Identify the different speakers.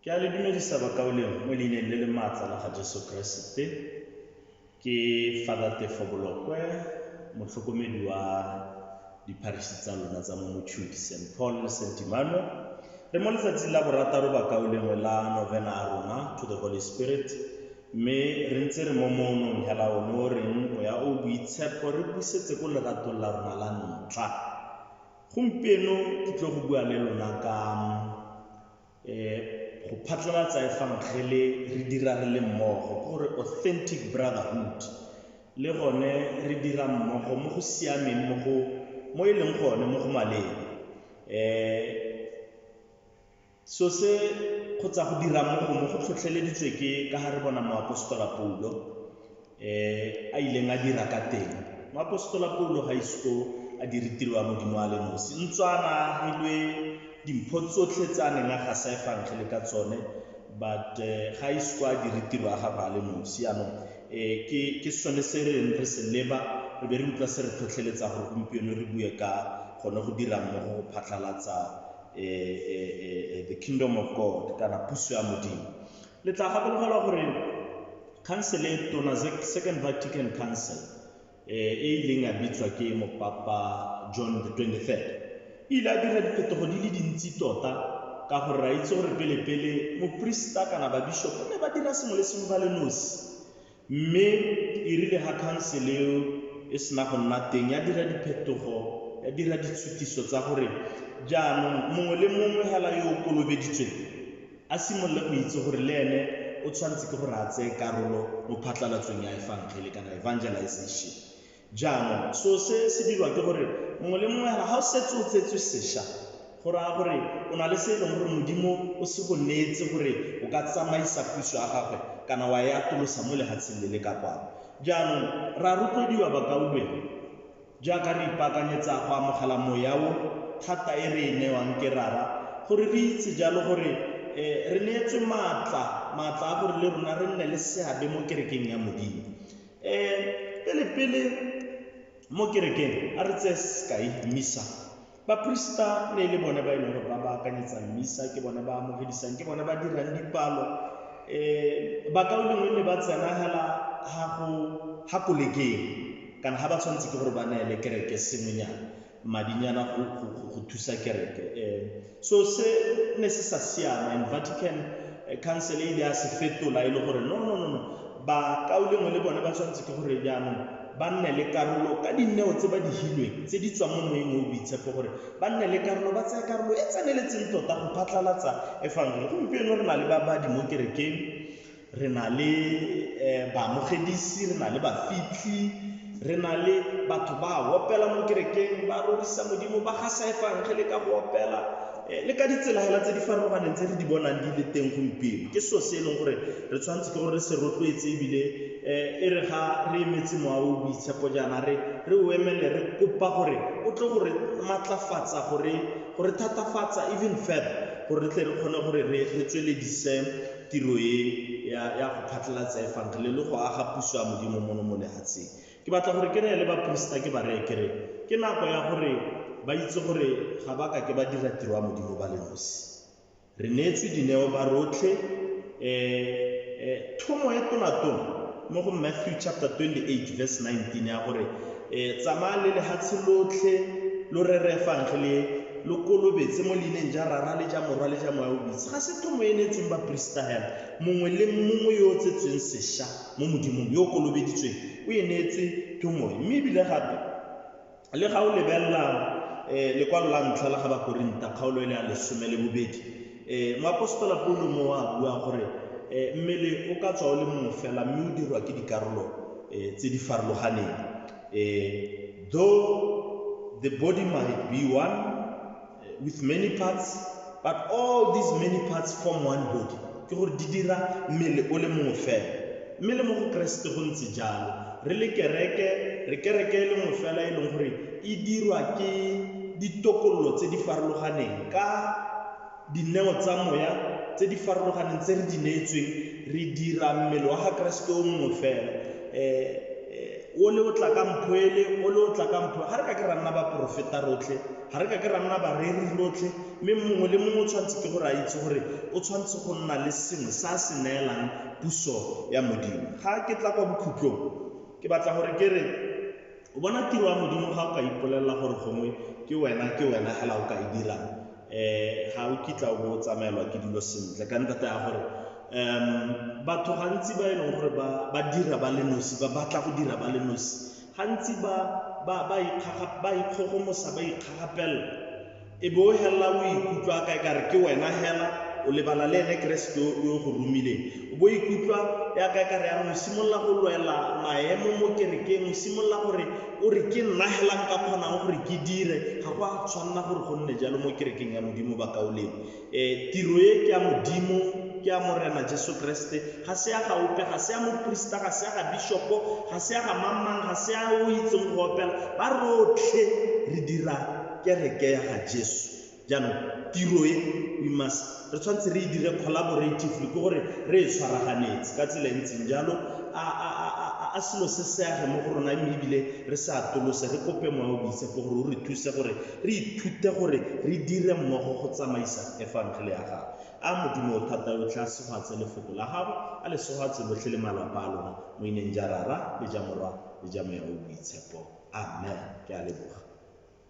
Speaker 1: Ke a le dumedisa bakaoleng mo leineng le le maatla la ga Jesu Kriste. Ke Father Tefo Bolokwe, motlhokomedi wa dipharisi tsa lona tsa mo Mothudi, St. Paul le St. Emmanuel. Re mo letsatsing la borataro bakaolengwe la novena a rona to the Holy Spirit, mme re ntse re mo monong hela one o reng o ya o boitshepo re busetse ko leratong la rona la ntlha. Gompieno ke tlo go bua le lona ka go phatlalatsa efangele re dira re le mmogo gore authentic brotherhood, le gone re dira mmogo mo go siameng, mo e leng gone mo go maleng. So se go tsa go dira mmogo mo go tlhotlheleditswe ke ka ha re bona moapostola Paulo a ileng a dira ka teng. Moapostola Paulo ga isko a diritiro wa modimo a le nosi, ntswana hilwe dimpho tsotlhe tsa neng a gasa efangele ka tsone, but ga isko a diritiro a gagwe a le nosi. Yaanong ke sone se re se leba re be re utlwa se re tlhotlheletsa gore gompieno re bue ka gone go dira mmogo go phatlalatsa the kingdom of God kana puso ya modimo. Le tla gakologelwa gore council e tona, Second Vatican Council, e ileng a bitswa ke mopapa John the 23rd, ile a dira diphetogo di le dintsi tota ka gore ra itse gore pele moprista kana babishopo ne ba dira sengwe le sengwe ba le nosi, mme e rile ga council eo e sena go nna teng ya dira diphetogo, ya dira ditshutiso tsa gore jaanong mongwe le mongwe hela yo o kolobeditsweng a simolole go itse gore le ene o tshwanetse ke gore a tseye karolo mo phatlalatsong ya efangele kana evangelization. Jaanong so se dirwa ke gore mongwe le mongwe ga o setse o tsetswe sešwa gore a gore o na le se e leng gore modimo o se go neetse gore o ka tsamaisa puso ya gagwe kana wa e atolosa mo lehatsheng le le ka kwano. Jaanong ra rotloediwa bakaulweng jaaka re ipaakanyetsa go amogela moya o thata e re e newang ke rara, gore re itse jalo gore re neetswe maatla a gore le rona re nne le seabe mo kerekeng ya modimo. Pele mo kerekeng a re tse sekai misa, baprista ne le bone ba e leng gore ba baakanyetsang misa, ke bone ba amogedisang, ke bone ba dirang dipalo. Bakaolengwe ne ba tsena hela ha kolekeng kana ha ba tshwanetse ke gore ba neele kereke sengwenyana madinyana go thusa kereke. So se ne se sa siama, and Vatican Council ile ya se fetola e le gore no, bakaolengwe le bone ba tshwanetse ke gore jaanong ba nne le karolo ka dineo tse ba di hilweng tse di tswang mo moeng o boitshepo, gore ba nne le karolo, ba tsaya karolo e tseneletseng tota go phatlalatsa efangele. Gompieno re na le babadi mo kerekeng, re na le baamogedisi, re na le bafitlhi, re na le batho ba opela mo kerekeng, ba rorisa modimo, ba gasa efangele ka go opela le ka ditsela hela tse di farologaneng tse re di bonang di le teng gompieno. Ke so se e leng gore re tshwanetse ke gore re se rotloetse, ebile e re ga re emetse moa o boitshepo jaana re o emele, re kopa gore o tle gore matlafatsa, gore thatafatsa even further, gore re tle re kgone gore re tsweledise tiro e ya go phatlalatsa efangele le go aga puso ya modimo mo lehatsheng. Ke batla gore ke re le baprista ke ba reye kere ke nako ya gore ba itse gore ga ba ka ke ba dira tiro wa modimo ba le nosi. Re neetswe dineo ba rotlhe. Thomo e tonatona mo go Matthew chapter 28 verse 19 ya gore tsamaya le lehatshe lotlhe lo rere efangele, lo kolobetse mo leineng ja rara le ja morwa le ja moya o boitse. Ga se thomo e neetsweng baprista hela, mongwe le mongwe yo o tsetsweng sešwa mo modimong, yo o kolobeditsweng o e neetswe thomo. Mme ebile gape le ga o lebelela lekwalo la ntlha la ga Bakorinta kgaolo e le ya 12, moapostola Paulo mo a bua gore mmele o ka tswa o le mongwe fela mme o dirwa ke dikarolo tse di farologaneng. Though the body might be one with many parts, but all these many parts form one body. Ke gore di dira mmele o le mongwe fela. Mme le mo go Kriste go ntse jalo, re le kereke e le nngwe fela e leng gore e dirwa ke ditokololo tse di farologaneng ka dineo tsa moya tse di farologaneng tse re di neetsweng, re dira mmele wa ga Kriste o mongwe fela. O le o tla ka mphoele, o le o tla ka mpho. Ga re ka ke ra nna ba profeta rotlhe ga re ka ke ra nna bareri rotlhe mme mongwe le mongwe o tshwanetse ke gore a itse gore o tshwanetse go nna le sengwe sa se neelang puso ya modimo. Ga ke tla kwa bokhutlong ke batla gore ke re o bona tiro ya modimo ga o ka ipolelela gore gongwe ke wena hela o ka e dirang ga o kitla o bo o tsamaelwa ke dilo sentle ka ntata ya gore batho gantsi ba e leng gore ba dira ba le nosi ba batla go dira ba le nosi gantsi ba ikgogomosa ba ikgagapela e be o hela o ikutlwa ka e kare ke wena hela o lebala le ene Keresete yo go rumileng o bo ikutlwa ya ka e kare ya o simolola go lwela maemo mo kerekeng o simolola gore o re ke nna hela nka kgonang gore ke dire ga go a tshwanela gore go nne jalo mo kerekeng ya modimo ba kaoleng tiro e ke ya modimo ke ya morena Jesu Kriste ga se ya ga ope ga se ya moprista ga se ya ga bishopo ga se ya ga mamang ga se ya o itseng go opela ba rotlhe re dira kereke ya ga Jesu jaanong tiro e re tshwanetse re e dire collaboratively ke gore re e tshwaraganetse ka tsela ntseng jalo a selo se seage mo go rona mme ebile re se atolose re kope moya o boitshepo gore o re thuse gore re ithute gore re dire mmogo go tsamaisa evangele ya gago a modimo o thata o tla segoatse lefoko la gago a le segoatse lotlhe le malapa a lona mo ineng ja rara le ja morwa le ja moya o boitshepo amen ke a leboga.